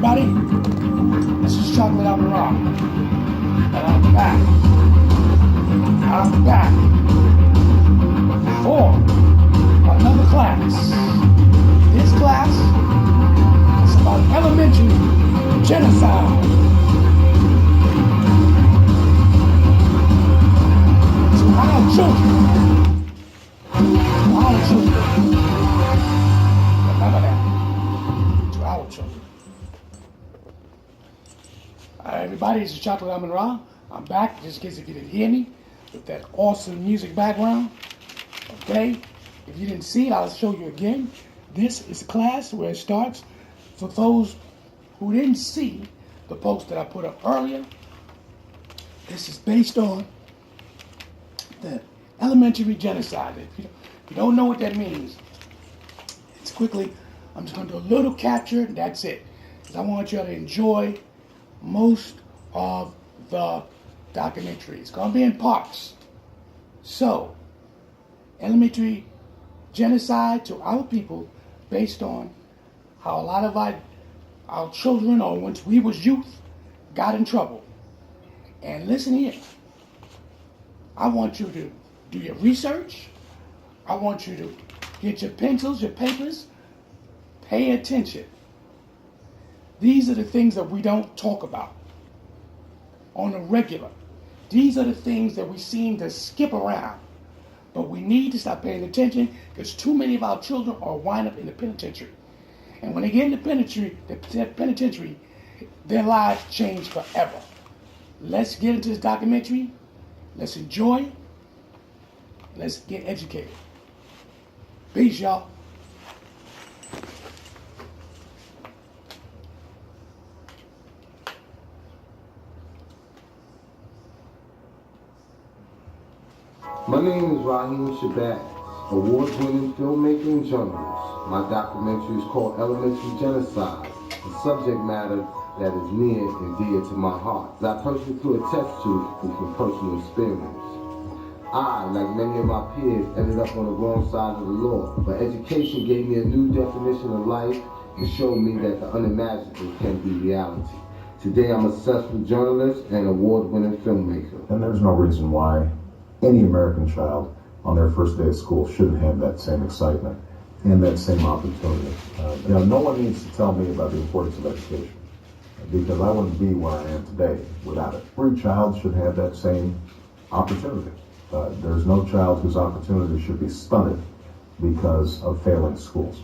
everybody. This is Chocolate AMUN-RA. And I'm back. For another class. This class is about elementary genocide. To our children. Remember that. To our children. Everybody, this is Chocolate AMUN-RA. I'm back, just in case if you didn't hear me, with that awesome music background. Okay? If you didn't see it, I'll show you again. This is a class where it starts. For those who didn't see the post that I put up earlier, this is based on the elementary genocide. If you don't know what that means, it's quickly, I'm just going to do a little capture, and that's it. Because I want you to enjoy most of the documentary. It's going to be in parts. So, elementary genocide to our people based on how a lot of our children, or once we was youth, got in trouble. And listen here. I want you to do your research. I want you to get your pencils, your papers. Pay attention. These are the things that we don't talk about on a regular. These are the things that we seem to skip around. But we need to stop paying attention because too many of our children are wind up in the penitentiary. And when they get in the penitentiary, their lives change forever. Let's get into this documentary. Let's enjoy. Let's get educated. Peace, y'all. My name is Raheem Shabazz, award-winning filmmaker and journalist. My documentary is called Elementary Genocide, a subject matter that is near and dear to my heart, that I personally could attest to from personal experience. I, like many of my peers, ended up on the wrong side of the law, but education gave me a new definition of life and showed me that the unimaginable can be reality. Today I'm a successful journalist and award-winning filmmaker. And there's no reason why any American child on their first day of school shouldn't have that same excitement and that same opportunity. No one needs to tell me about the importance of education because I wouldn't be where I am today without it. Every child should have that same opportunity. There's no child whose opportunity should be stunted because of failing schools.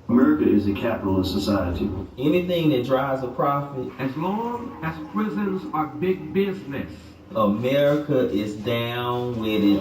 America is a capitalist society. Anything that drives a profit. As long as prisons are big business. America is down with it.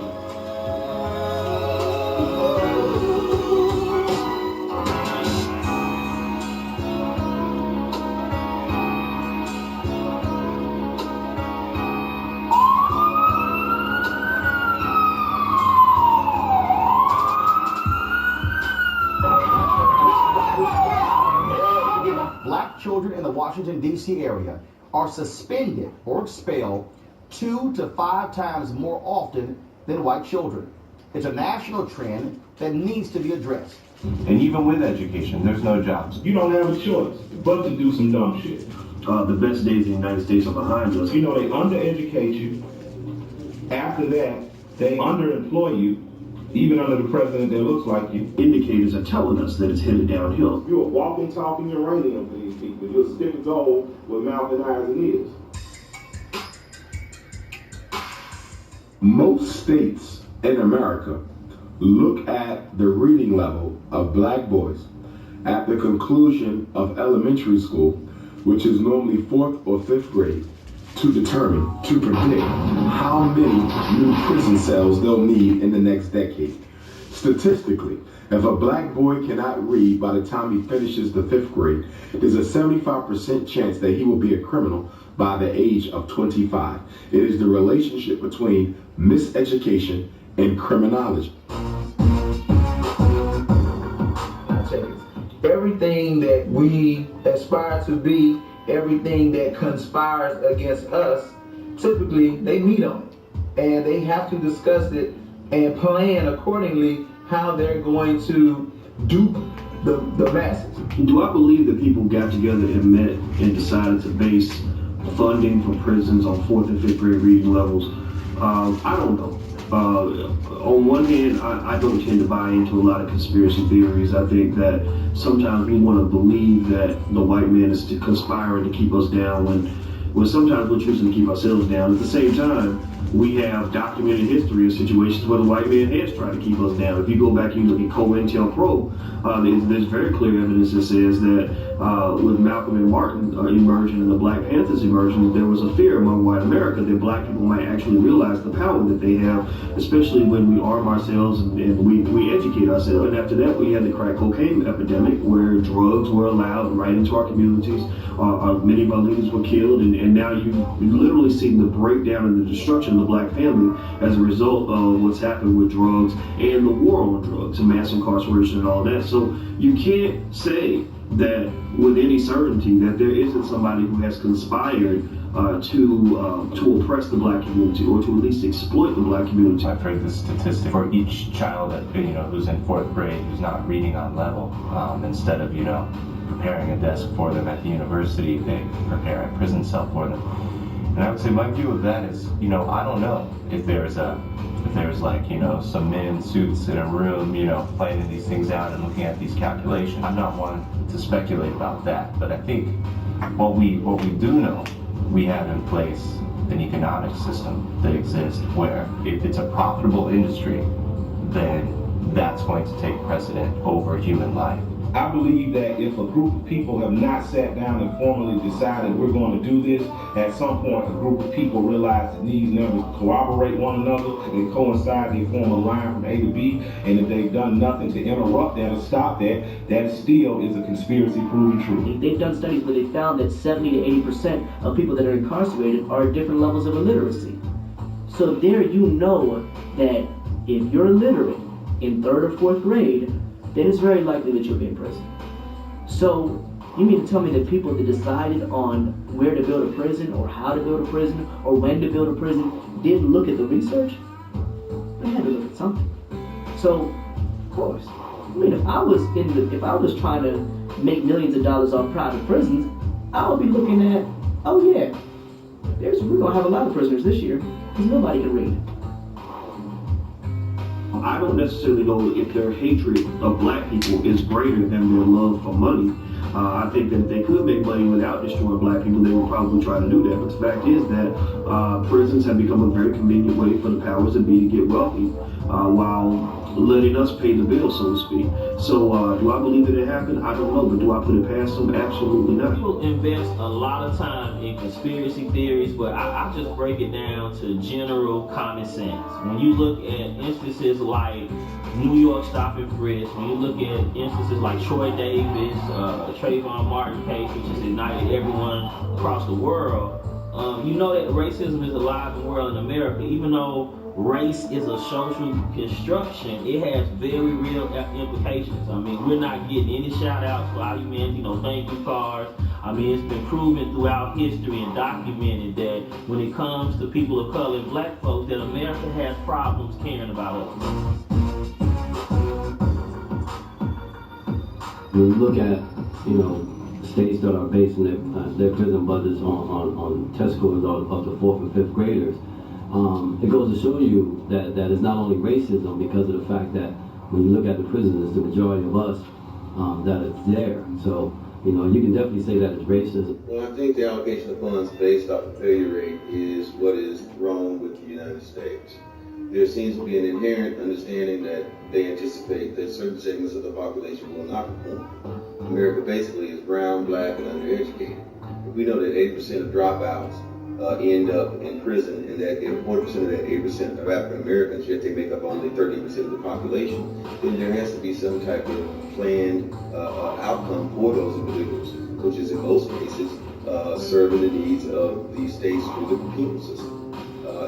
Black children in the Washington, D.C. area are suspended or expelled 2 to 5 times more often than white children. It's a national trend that needs to be addressed. And even with education, there's no jobs. You don't have a choice but to do some dumb shit. The best days in the United States are behind us. You know, they undereducate you. After that, they underemploy you, even under the president that looks like you. Indicators are telling us that it's headed downhill. You're a walking, talking uranium for these people. You're a stick of gold with mouth and eyes and ears. Most states in America look at the reading level of black boys at the conclusion of elementary school, which is normally 4th or 5th grade, to predict how many new prison cells they'll need in the next decade. Statistically, if a black boy cannot read by the time he finishes the 5th grade, there's a 75% chance that he will be a criminal by the age of 25. It is the relationship between miseducation and criminology. Everything that we aspire to be, everything that conspires against us, typically they meet on it. And they have to discuss it and plan accordingly how they're going to dupe the masses. Do I believe that people got together and met and decided to base funding for prisons on 4th and 5th grade reading levels? I don't know. On one hand, I don't tend to buy into a lot of conspiracy theories. I think that sometimes we want to believe that the white man is conspiring to keep us down when sometimes we're choosing to keep ourselves down. At the same time, we have documented history of situations where the white man has tried to keep us down. If you go back and you look at COINTELPRO, there's very clear evidence that says that with Malcolm and Martin emerging and the Black Panthers emerging, there was a fear among white America that black people might actually realize the power that they have, especially when we arm ourselves and we educate ourselves. And after that, we had the crack cocaine epidemic where drugs were allowed right into our communities. Many of our leaders were killed, and now you literally see the breakdown and the destruction of the black family as a result of what's happened with drugs and the war on drugs and mass incarceration and all that. So you can't say that with any certainty that there isn't somebody who has conspired to oppress the black community or to at least exploit the black community. I've heard the statistic for each child that who's in 4th grade who's not reading on level, instead of preparing a desk for them at the university, they prepare a prison cell for them. And I would say my view of that is, I don't know if there's like, some men in suits in a room, planning these things out and looking at these calculations. I'm not one to speculate about that, but I think what we do know, we have in place an economic system that exists where if it's a profitable industry, then that's going to take precedent over human life. I believe that if a group of people have not sat down and formally decided we're going to do this, at some point a group of people realize that these numbers corroborate one another, they coincide, they form a line from A to B, and if they've done nothing to interrupt that or stop that, that still is a conspiracy proven true. They've done studies where they found that 70 to 80% of people that are incarcerated are at different levels of illiteracy. So there you know that if you're illiterate in 3rd or 4th grade, then it's very likely that you'll be in prison. So you mean to tell me that people that decided on where to build a prison or how to build a prison or when to build a prison didn't look at the research? They had to look at something. So, of course, I mean, if I was trying to make millions of dollars off private prisons, I would be looking at, oh yeah, we're gonna have a lot of prisoners this year because nobody can read. I don't necessarily know if their hatred of black people is greater than their love for money. I think that if they could make money without destroying black people, they would probably try to do that. But the fact is that prisons have become a very convenient way for the powers that be to get wealthy while letting us pay the bill, so to speak. So do I believe that it happened? I don't know. But do I put it past them? Absolutely not. People invest a lot of time in conspiracy theories, but I just break it down to general common sense. When you look at instances like New York stop and frisk, when you look at instances like Troy Davis, Trayvon Martin case, which has ignited everyone across the world, you know that racism is alive and well in America. Even though race is a social construction, it has very real implications. I mean, we're not getting any shout outs for arguments, thank you cards. I mean, it's been proven throughout history and documented that when it comes to people of color and black folks, that America has problems caring about us. When you look at, states that are basing their prison budgets on test scores of the 4th and 5th graders, it goes to show you that it's not only racism because of the fact that when you look at the prisons, it's the majority of us that it's there. So, you can definitely say that it's racism. Well, I think the allocation of funds based off the failure rate is what is wrong with the United States. There seems to be an inherent understanding that they anticipate that certain segments of the population will not perform. America basically is brown, black, and undereducated. We know that 80% of dropouts end up in prison, and that if 40% of that 8% of African Americans, yet they make up only 13% of the population, then there has to be some type of planned outcome for those individuals, which is in most cases serving the needs of these states through the penal system.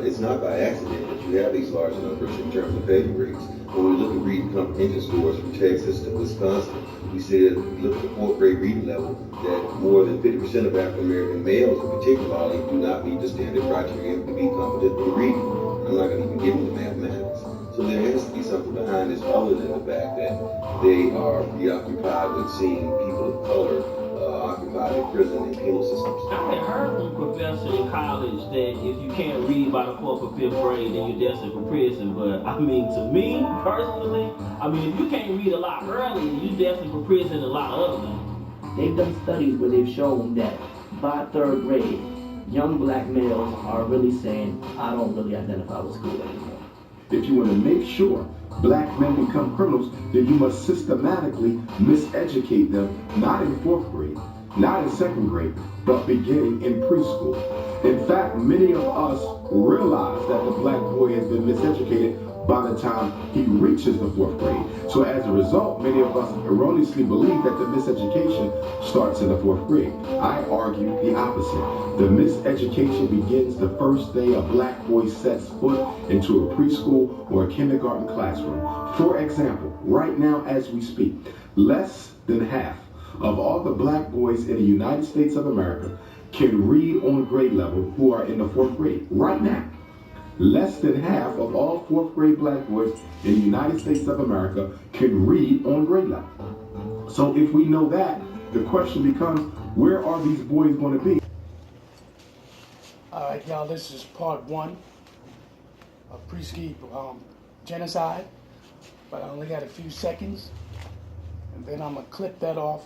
It's not by accident that you have these large numbers in terms of failure rates. When we look at reading comprehension scores from Texas to Wisconsin, we see that if we look at the 4th grade reading level, that more than 50% of African American males in particular do not meet the standard criteria to be competent in reading. I'm not going to even get into mathematics. So there has to be something behind this other than the fact that they are preoccupied with seeing people of color occupy the prison and penal systems. I had heard from a professor in college that if you can't read by the 4th or 5th grade, then you're destined for prison. But I mean, to me, personally, I mean, if you can't read a lot early, you're destined for prison a lot early. They've done studies where they've shown that by 3rd grade, young black males are really saying, I don't really identify with school anymore. If you want to make sure black men become criminals, then you must systematically miseducate them, not in 4th grade, not in 2nd grade, but beginning in preschool. In fact, many of us realize that the black boy has been miseducated by the time he reaches the 4th grade. So as a result, many of us erroneously believe that the miseducation starts in the 4th grade. I argue the opposite. The miseducation begins the first day a black boy sets foot into a preschool or a kindergarten classroom. For example, right now as we speak, less than half of all the black boys in the United States of America can read on grade level who are in the 4th grade. Right now. Less than half of all 4th grade black boys in the United States of America can read on grade level. So if we know that, the question becomes, where are these boys going to be? All right, y'all, this is part 1 of preschool genocide, but I only got a few seconds, and then I'm going to clip that off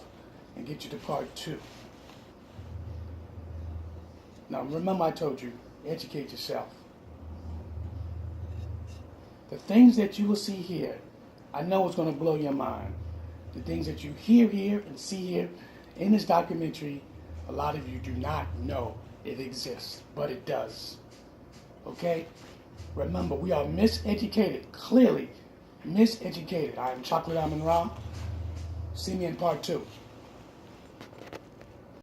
and get you to part 2. Now, remember I told you, educate yourself. The things that you will see here, I know it's going to blow your mind. The things that you hear here and see here in this documentary, a lot of you do not know it exists, but it does. Okay? Remember, we are miseducated, clearly miseducated. I am Chocolate AMUN-RA. See me in part 2.